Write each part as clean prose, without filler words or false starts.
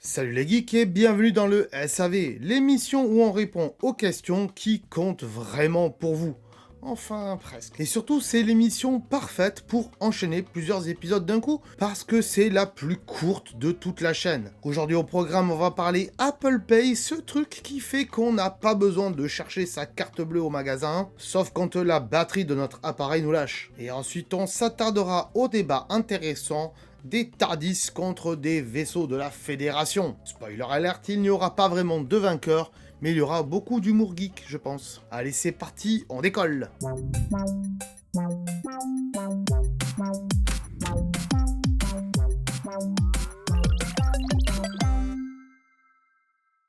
Salut les geeks et bienvenue dans le SAV, l'émission où on répond aux questions qui comptent vraiment pour vous. Enfin, presque. Et surtout, c'est l'émission parfaite pour enchaîner plusieurs épisodes d'un coup, parce que c'est la plus courte de toute la chaîne. Aujourd'hui au programme, on va parler Apple Pay, ce truc qui fait qu'on n'a pas besoin de chercher sa carte bleue au magasin, sauf quand la batterie de notre appareil nous lâche. Et ensuite, on s'attardera au débat intéressant des TARDIS contre des vaisseaux de la Fédération. Spoiler alert, il n'y aura pas vraiment de vainqueur, mais il y aura beaucoup d'humour geek, je pense. Allez, c'est parti, on décolle.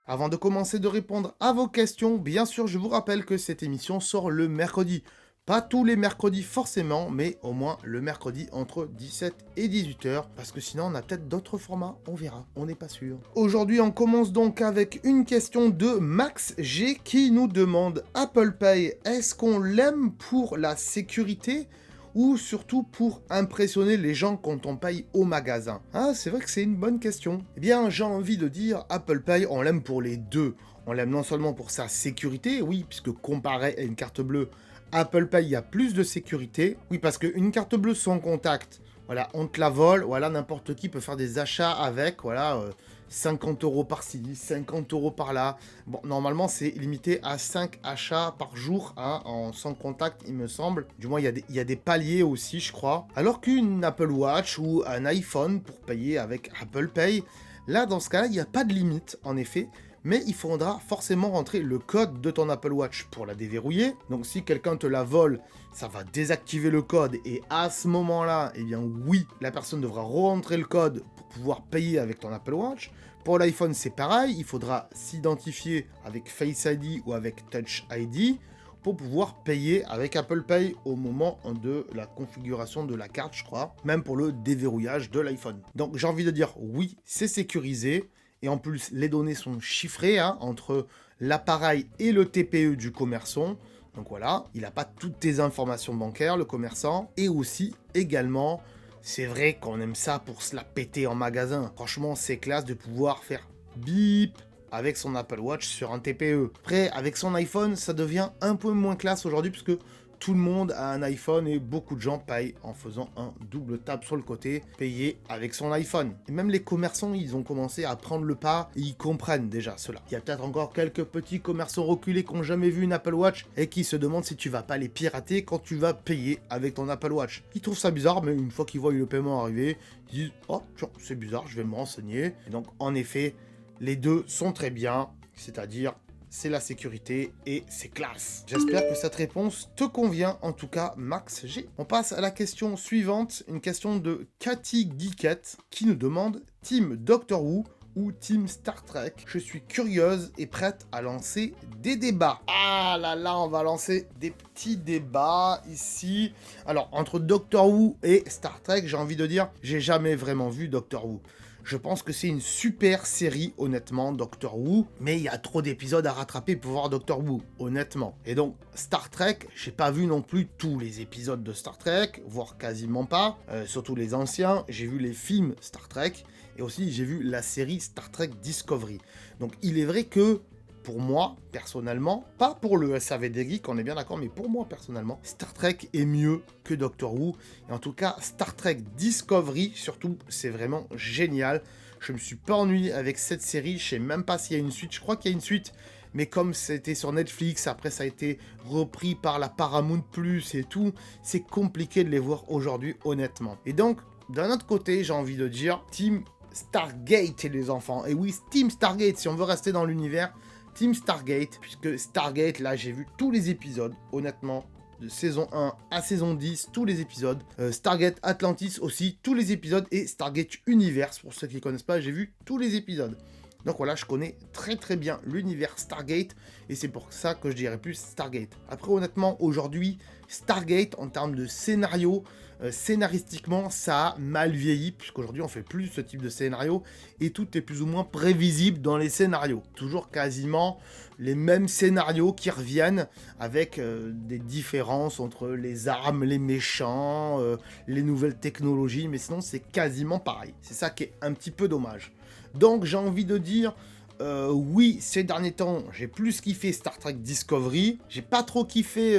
Avant de commencer de répondre à vos questions, bien sûr, je vous rappelle que cette émission sort le mercredi. Pas tous les mercredis forcément, mais au moins le mercredi entre 17 et 18h, parce que sinon on a peut-être d'autres formats, on verra, on n'est pas sûr. Aujourd'hui, on commence donc avec une question de Max G qui nous demande Apple Pay, est-ce qu'on l'aime pour la sécurité ou surtout pour impressionner les gens quand on paye au magasin? Ah, c'est vrai que c'est une bonne question. Eh bien, j'ai envie de dire, Apple Pay, on l'aime pour les deux. On l'aime non seulement pour sa sécurité, oui, puisque comparé à une carte bleue, Apple Pay, il y a plus de sécurité. Oui, parce qu'une carte bleue sans contact, voilà, on te la vole, voilà, n'importe qui peut faire des achats avec, voilà, 50 euros par-ci, 50 euros par-là. Bon, normalement, c'est limité à 5 achats par jour, hein, en sans contact, il me semble. Du moins, il y a des paliers aussi, je crois. Alors qu'une Apple Watch ou un iPhone, pour payer avec Apple Pay, là, dans ce cas-là, il n'y a pas de limite, en effet. Mais il faudra forcément rentrer le code de ton Apple Watch pour la déverrouiller. Donc si quelqu'un te la vole, ça va désactiver le code et à ce moment-là, eh bien oui, la personne devra re-rentrer le code pour pouvoir payer avec ton Apple Watch. Pour l'iPhone, c'est pareil, il faudra s'identifier avec Face ID ou avec Touch ID pour pouvoir payer avec Apple Pay au moment de la configuration de la carte, je crois, même pour le déverrouillage de l'iPhone. Donc j'ai envie de dire oui, c'est sécurisé. Et en plus, les données sont chiffrées, hein, entre l'appareil et le TPE du commerçant. Donc voilà, il n'a pas toutes tes informations bancaires, le commerçant. Et aussi, également, c'est vrai qu'on aime ça pour se la péter en magasin. Franchement, c'est classe de pouvoir faire bip avec son Apple Watch sur un TPE. Après, avec son iPhone, ça devient un peu moins classe aujourd'hui, puisque tout le monde a un iPhone et beaucoup de gens payent en faisant un double tap sur le côté, payer avec son iPhone. Et même les commerçants, ils ont commencé à prendre le pas et ils comprennent déjà cela. Il y a peut-être encore quelques petits commerçants reculés qui n'ont jamais vu une Apple Watch et qui se demandent si tu vas pas les pirater quand tu vas payer avec ton Apple Watch. Ils trouvent ça bizarre, mais une fois qu'ils voient le paiement arriver, ils disent « Oh, tiens, c'est bizarre, je vais me renseigner ». Et donc, en effet, les deux sont très bien, c'est-à-dire c'est la sécurité et c'est classe. J'espère que cette réponse te convient, en tout cas Max G. On passe à la question suivante, une question de Cathy Geekette qui nous demande Team Doctor Who ou Team Star Trek. Je suis curieuse et prête à lancer des débats. Ah là là, on va lancer des petits débats ici. Alors, entre Doctor Who et Star Trek, j'ai envie de dire, j'ai jamais vraiment vu Doctor Who. Je pense que c'est une super série, honnêtement, Doctor Who, mais il y a trop d'épisodes à rattraper pour voir Doctor Who, honnêtement. Et donc, Star Trek, j'ai pas vu non plus tous les épisodes de Star Trek, voire quasiment pas, surtout les anciens. J'ai vu les films Star Trek, et aussi j'ai vu la série Star Trek Discovery. Donc, il est vrai que pour moi, personnellement, pas pour le SAV des geeks, on est bien d'accord, mais pour moi, personnellement, Star Trek est mieux que Doctor Who. Et en tout cas, Star Trek Discovery, surtout, c'est vraiment génial. Je me suis pas ennuyé avec cette série, je sais même pas s'il y a une suite, je crois qu'il y a une suite, mais comme c'était sur Netflix, après ça a été repris par la Paramount Plus et tout, c'est compliqué de les voir aujourd'hui, honnêtement. Et donc, d'un autre côté, j'ai envie de dire, Team Stargate, les enfants. Et oui, Team Stargate, si on veut rester dans l'univers, Team Stargate, puisque Stargate, là, j'ai vu tous les épisodes, honnêtement, de saison 1 à saison 10, tous les épisodes. Stargate Atlantis aussi, tous les épisodes, et Stargate Universe, pour ceux qui ne connaissent pas, j'ai vu tous les épisodes. Donc voilà, je connais très très bien l'univers Stargate, et c'est pour ça que je dirais plus Stargate. Après, honnêtement, aujourd'hui, Stargate, en termes de scénario, scénaristiquement, ça a mal vieilli, puisqu'aujourd'hui, on fait plus ce type de scénario, et tout est plus ou moins prévisible dans les scénarios. Toujours quasiment les mêmes scénarios qui reviennent, avec des différences entre les armes, les méchants, les nouvelles technologies, mais sinon, c'est quasiment pareil. C'est ça qui est un petit peu dommage. Donc j'ai envie de dire, oui, ces derniers temps, j'ai plus kiffé Star Trek Discovery. J'ai pas trop kiffé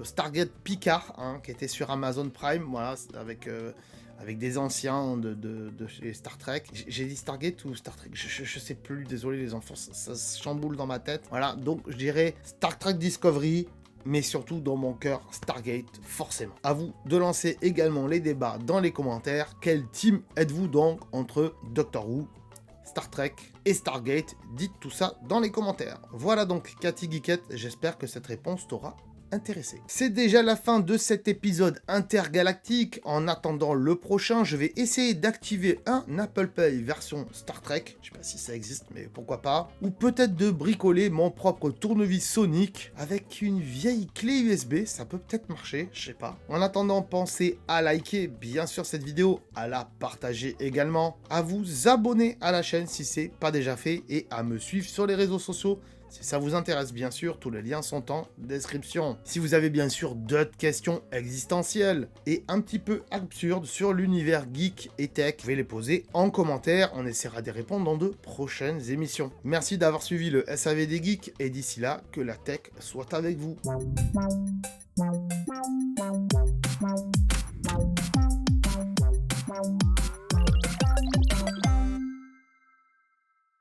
Stargate Picard, hein, qui était sur Amazon Prime, voilà, avec des anciens de chez Star Trek. J'ai dit Stargate ou Star Trek, je sais plus, désolé les enfants, ça se chamboule dans ma tête. Voilà, donc je dirais Star Trek Discovery, mais surtout dans mon cœur, Stargate, forcément. À vous de lancer également les débats dans les commentaires. Quel team êtes-vous donc entre Doctor Who, Star Trek et Stargate? Dites tout ça dans les commentaires. Voilà donc Cathy Geekette, j'espère que cette réponse t'aura intéressé. C'est déjà la fin de cet épisode intergalactique. En attendant le prochain, je vais essayer d'activer un Apple Pay version Star Trek. Je sais pas si ça existe, mais pourquoi pas. Ou peut-être de bricoler mon propre tournevis sonique avec une vieille clé USB. Ça peut peut-être marcher, je sais pas. En attendant, pensez à liker bien sûr cette vidéo, à la partager également, à vous abonner à la chaîne si c'est pas déjà fait et à me suivre sur les réseaux sociaux. Si ça vous intéresse, bien sûr, tous les liens sont en description. Si vous avez bien sûr d'autres questions existentielles et un petit peu absurdes sur l'univers geek et tech, vous pouvez les poser en commentaire. On essaiera d'y répondre dans de prochaines émissions. Merci d'avoir suivi le SAV des Geeks et d'ici là, que la tech soit avec vous.